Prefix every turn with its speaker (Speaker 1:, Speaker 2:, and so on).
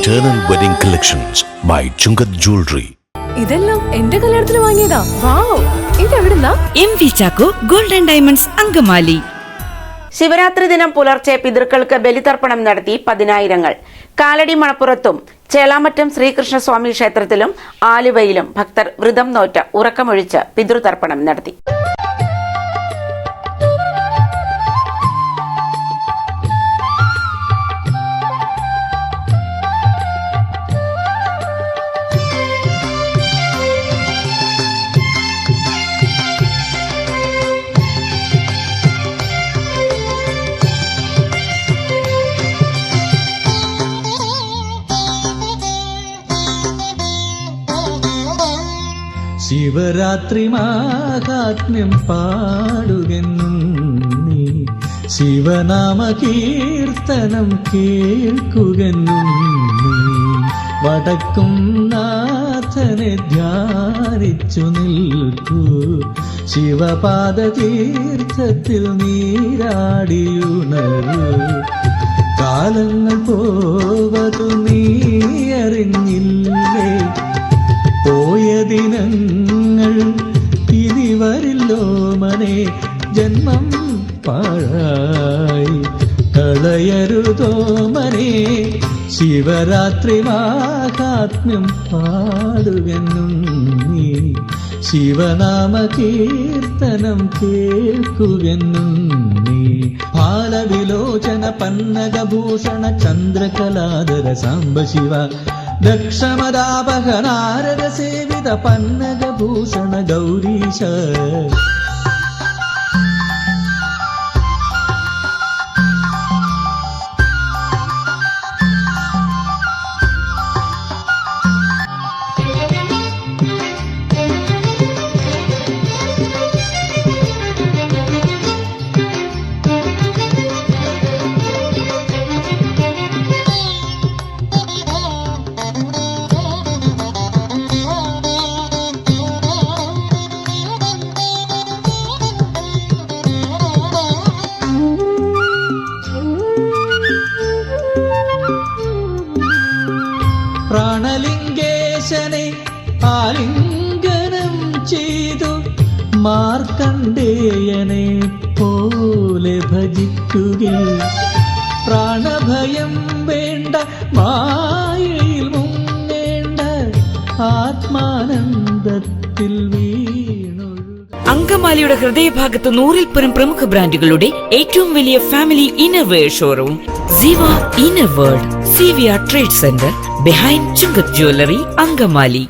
Speaker 1: Eternal Wedding Collections by Chungat Jewelry.
Speaker 2: ഇതെല്ലാം എന്റെ കല്യാണത്തിന് വാങ്ങിയതാ. വാവ്, ഇതെവിടുന്നാ?
Speaker 3: MV Chacko golden diamonds Angamaly.
Speaker 4: Shivaratri ദിനം പുലർച്ചെ പിതൃക്കൾക്ക് ബലിതർപ്പണം നടത്തി പതിനായിരങ്ങൾ. കാലടി മണപ്പുറത്തും ചേലാമറ്റം ശ്രീകൃഷ്ണസ്വാമി ക്ഷേത്രത്തിലും ആലുവയിലും ഭക്തർ വ്രതം നോറ്റ് ഉറക്കമൊഴിച്ച് പിതൃതർപ്പണം നടത്തി.
Speaker 5: ശിവരാത്രി മാഹാത്മ്യം പാടുകെന്നും നീ ശിവനാമ കീർത്തനം കേൾക്കുകെന്നും നീ വടക്കും നാഥനെ ധ്യാനിച്ചു നിൽക്കൂ. ശിവപാദ തീർത്ഥത്തിൽ നീരാടിയുണരൂ. കാലങ്ങൾ പോവതു നീ അറിഞ്ഞില്ലേ? പോയ ദിനങ്ങൾ ഇനി വരില്ലോ മനെ. ജന്മം പാഴായി കളയരുതോ മനെ. ശിവരാത്രി മാഹാത്മ്യം പാടുകെന്നും നീ ശിവനാമ കീർത്തനം കേൾക്കുകെന്നും നീ. ബാലവിലോചന പന്നകഭൂഷണ ചന്ദ്രകലാധര സാംബ ശിവ. ദക്ഷമദാപഹ നാരദ സേവിത പന്നകഭൂഷണ ഗൗരീശ. പ്രാണലിംഗേശനെ ആലിംഗനം ചെയ്തു മാർക്കണ്ഡേയനെ പോലെ ഭജിക്കുക. പ്രാണഭയം വേണ്ട, മായയിൽ മുങ്ങേണ്ട, ആത്മാനന്ദത്തിൽ
Speaker 3: അങ്കമാലിയുടെ ഹൃദയഭാഗത്ത് 100-ൽ പ്രമുഖ ബ്രാൻഡുകളുടെ ഏറ്റവും വലിയ family innerwear showroom Siva inner world, CVR trade centre, behind Chungat Jewelry, Angamali.